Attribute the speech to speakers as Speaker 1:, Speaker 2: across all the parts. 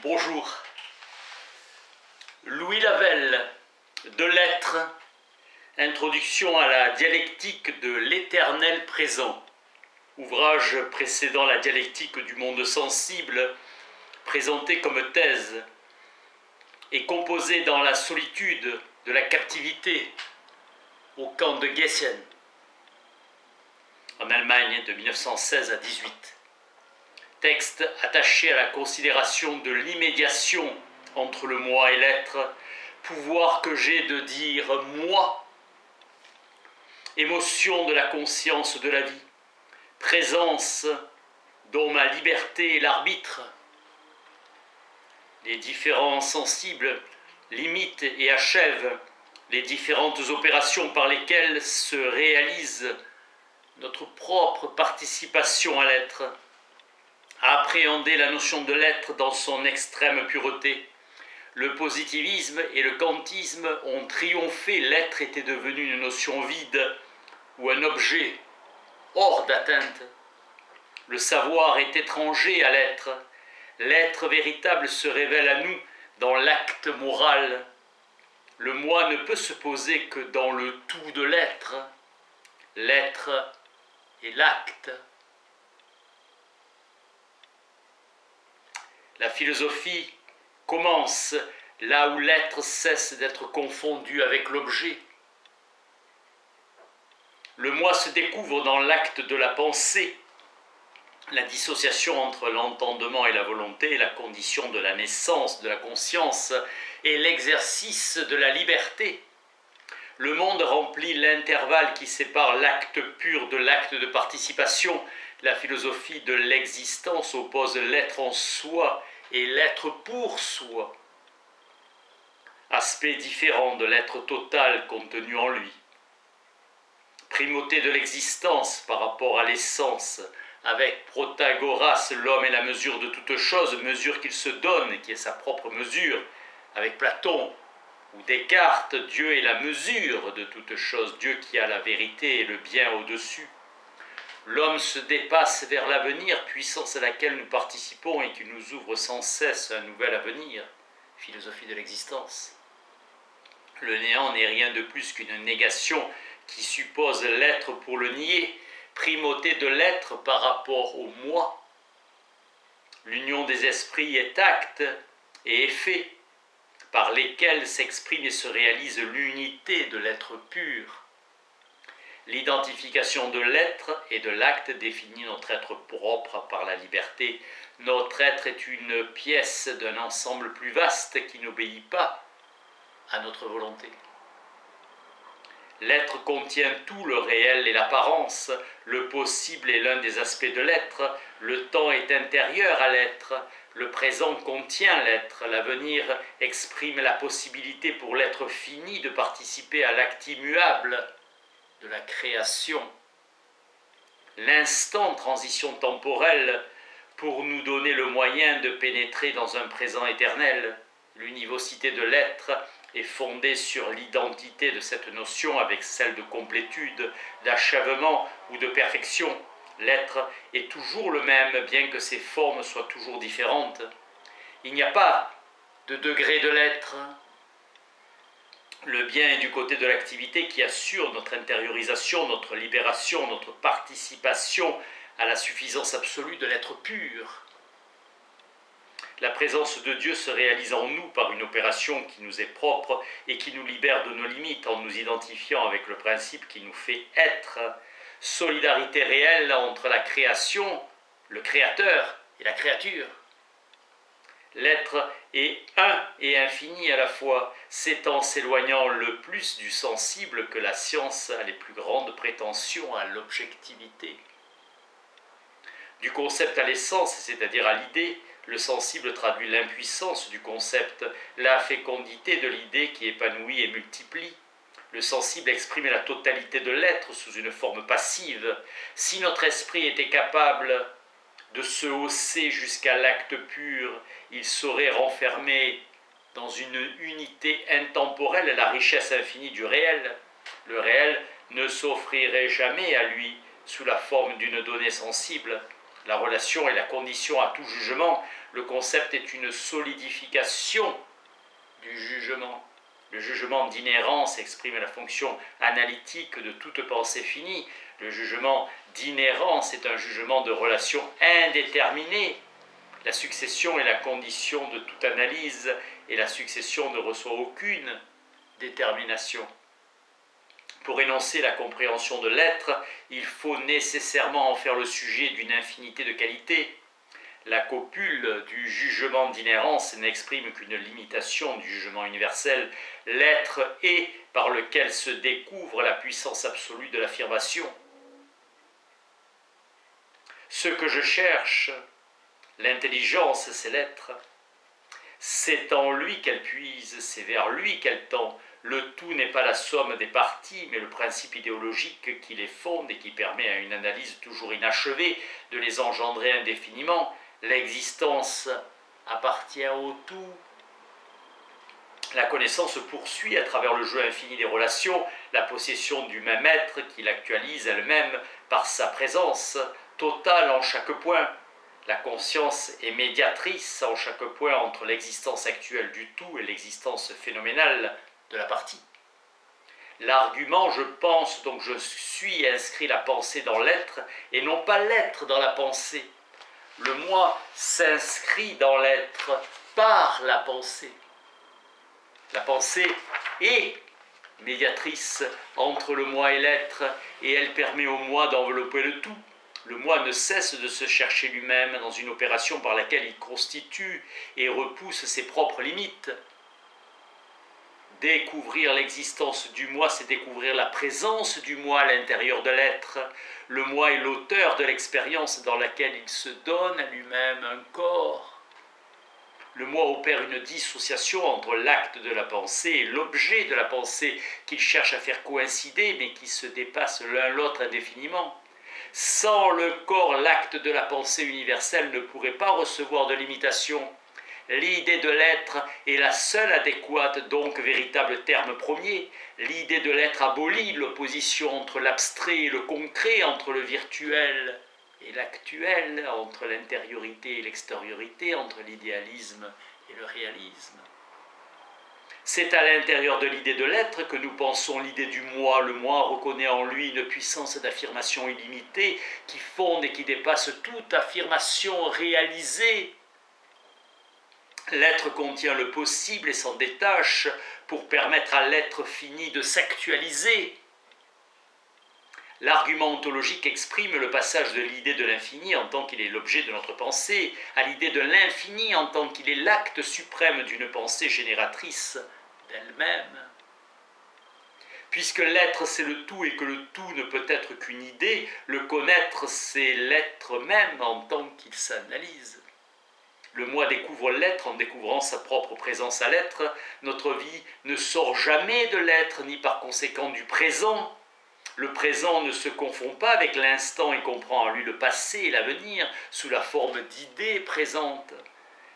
Speaker 1: Bonjour. Louis Lavelle, de L'Être, introduction à la dialectique de l'éternel présent. Ouvrage précédant la dialectique du monde sensible, présenté comme thèse, et composé dans la solitude de la captivité au camp de Gießen, en Allemagne de 1916 à 18. Texte attaché à la considération de l'immédiation entre le moi et l'être, pouvoir que j'ai de dire moi, émotion de la conscience de la vie, présence dont ma liberté est l'arbitre. Les différents sensibles limitent et achèvent les différentes opérations par lesquelles se réalise notre propre participation à l'être, à appréhender la notion de l'être dans son extrême pureté. Le positivisme et le kantisme ont triomphé, l'être était devenu une notion vide ou un objet hors d'atteinte. Le savoir est étranger à l'être. L'être véritable se révèle à nous dans l'acte moral. Le moi ne peut se poser que dans le tout de l'être. L'être est l'acte. La philosophie commence là où l'être cesse d'être confondu avec l'objet. Le moi se découvre dans l'acte de la pensée. La dissociation entre l'entendement et la volonté est la condition de la naissance de la conscience et l'exercice de la liberté. Le monde remplit l'intervalle qui sépare l'acte pur de l'acte de participation. La philosophie de l'existence oppose l'être en soi et l'être pour soi. Aspect différent de l'être total contenu en lui. Primauté de l'existence par rapport à l'essence. Avec Protagoras, l'homme est la mesure de toute chose, mesure qu'il se donne, qui est sa propre mesure. Avec Platon ou Descartes, Dieu est la mesure de toute chose, Dieu qui a la vérité et le bien au-dessus. L'homme se dépasse vers l'avenir, puissance à laquelle nous participons et qui nous ouvre sans cesse un nouvel avenir. Philosophie de l'existence. Le néant n'est rien de plus qu'une négation qui suppose l'être pour le nier, primauté de l'être par rapport au moi. L'union des esprits est acte et effet, par lesquels s'exprime et se réalise l'unité de l'être pur. L'identification de l'être et de l'acte définit notre être propre par la liberté. Notre être est une pièce d'un ensemble plus vaste qui n'obéit pas à notre volonté. L'être contient tout, le réel et l'apparence. Le possible est l'un des aspects de l'être. Le temps est intérieur à l'être. Le présent contient l'être. L'avenir exprime la possibilité pour l'être fini de participer à l'acte immuable de la création. L'instant, transition temporelle, pour nous donner le moyen de pénétrer dans un présent éternel. L'univocité de l'être est fondée sur l'identité de cette notion avec celle de complétude, d'achèvement ou de perfection. L'être est toujours le même, bien que ses formes soient toujours différentes. Il n'y a pas de degré de l'être. Le bien est du côté de l'activité qui assure notre intériorisation, notre libération, notre participation à la suffisance absolue de l'être pur. La présence de Dieu se réalise en nous par une opération qui nous est propre et qui nous libère de nos limites en nous identifiant avec le principe qui nous fait être. Solidarité réelle entre la création, le créateur et la créature. L'être est un et infini à la fois, c'est en s'éloignant le plus du sensible que la science a les plus grandes prétentions à l'objectivité. Du concept à l'essence, c'est-à-dire à l'idée, le sensible traduit l'impuissance du concept, la fécondité de l'idée qui épanouit et multiplie. Le sensible exprime la totalité de l'être sous une forme passive. Si notre esprit était capable de se hausser jusqu'à l'acte pur, il saurait renfermer dans une unité intemporelle la richesse infinie du réel. Le réel ne s'offrirait jamais à lui sous la forme d'une donnée sensible. La relation est la condition à tout jugement. Le concept est une solidification du jugement. Le jugement d'inhérence exprime la fonction analytique de toute pensée finie. Le jugement d'inhérence est un jugement de relation indéterminée. La succession est la condition de toute analyse et la succession ne reçoit aucune détermination. Pour énoncer la compréhension de l'être, il faut nécessairement en faire le sujet d'une infinité de qualités. La copule du jugement d'inhérence n'exprime qu'une limitation du jugement universel. L'être est par lequel se découvre la puissance absolue de l'affirmation. Ce que je cherche, l'intelligence, c'est l'être. C'est en lui qu'elle puise, c'est vers lui qu'elle tend. Le tout n'est pas la somme des parties, mais le principe idéologique qui les fonde et qui permet à une analyse toujours inachevée de les engendrer indéfiniment. L'existence appartient au tout. La connaissance se poursuit à travers le jeu infini des relations, la possession du même être qui l'actualise elle-même par sa présence totale en chaque point. La conscience est médiatrice en chaque point entre l'existence actuelle du tout et l'existence phénoménale de la partie. L'argument « je pense, donc je suis » inscrit la pensée dans l'être et non pas l'être dans la pensée. Le moi s'inscrit dans l'être par la pensée. La pensée est médiatrice entre le moi et l'être et elle permet au moi d'envelopper le tout. Le moi ne cesse de se chercher lui-même dans une opération par laquelle il constitue et repousse ses propres limites. Découvrir l'existence du moi, c'est découvrir la présence du moi à l'intérieur de l'être. Le moi est l'auteur de l'expérience dans laquelle il se donne à lui-même un corps. Le moi opère une dissociation entre l'acte de la pensée et l'objet de la pensée qu'il cherche à faire coïncider, mais qui se dépassent l'un l'autre indéfiniment. Sans le corps, l'acte de la pensée universelle ne pourrait pas recevoir de limitation. L'idée de l'être est la seule adéquate, donc véritable terme premier. L'idée de l'être abolit l'opposition entre l'abstrait et le concret, entre le virtuel et l'actuel, entre l'intériorité et l'extériorité, entre l'idéalisme et le réalisme. C'est à l'intérieur de l'idée de l'être que nous pensons l'idée du moi. Le moi reconnaît en lui une puissance d'affirmation illimitée qui fonde et qui dépasse toute affirmation réalisée. L'être contient le possible et s'en détache pour permettre à l'être fini de s'actualiser. L'argument ontologique exprime le passage de l'idée de l'infini en tant qu'il est l'objet de notre pensée, à l'idée de l'infini en tant qu'il est l'acte suprême d'une pensée génératrice d'elle-même. Puisque l'être c'est le tout et que le tout ne peut être qu'une idée, le connaître c'est l'être même en tant qu'il s'analyse. Le moi découvre l'être en découvrant sa propre présence à l'être. Notre vie ne sort jamais de l'être ni par conséquent du présent. Le présent ne se confond pas avec l'instant et comprend en lui le passé et l'avenir sous la forme d'idées présentes.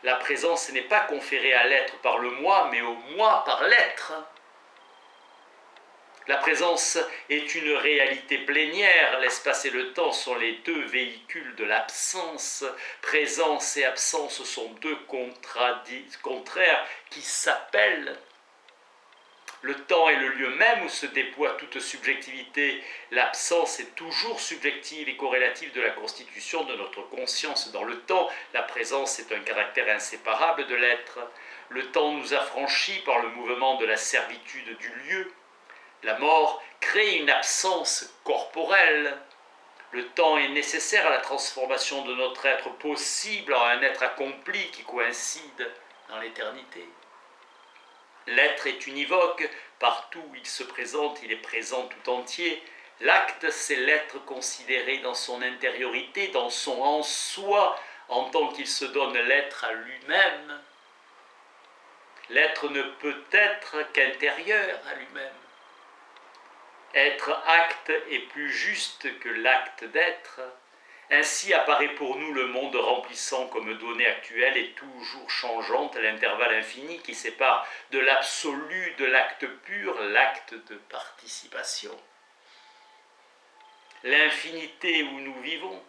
Speaker 1: La présence n'est pas conférée à l'être par le moi, mais au moi par l'être. La présence est une réalité plénière. L'espace et le temps sont les deux véhicules de l'absence. Présence et absence sont deux contraires qui s'appellent. Le temps est le lieu même où se déploie toute subjectivité. L'absence est toujours subjective et corrélative de la constitution de notre conscience dans le temps. La présence est un caractère inséparable de l'être. Le temps nous affranchit par le mouvement de la servitude du lieu. La mort crée une absence corporelle. Le temps est nécessaire à la transformation de notre être possible en un être accompli qui coïncide dans l'éternité. L'être est univoque, partout où il se présente, il est présent tout entier. L'acte, c'est l'être considéré dans son intériorité, dans son en soi, en tant qu'il se donne l'être à lui-même. L'être ne peut être qu'intérieur à lui-même. Être acte est plus juste que l'acte d'être. Ainsi apparaît pour nous le monde remplissant comme donnée actuelle et toujours changeante l'intervalle infini qui sépare de l'absolu de l'acte pur, l'acte de participation. L'infinité où nous vivons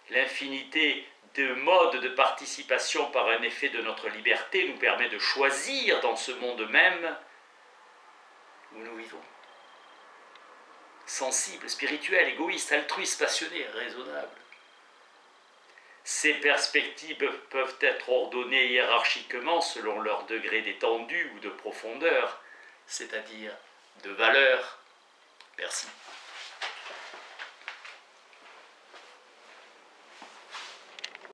Speaker 1: L'infinité de modes de participation par un effet de notre liberté nous permet de choisir dans ce monde même où nous vivons. Sensible, spirituel, égoïste, altruiste, passionné, raisonnable. Ces perspectives peuvent être ordonnées hiérarchiquement selon leur degré d'étendue ou de profondeur, c'est-à-dire de valeur. Merci.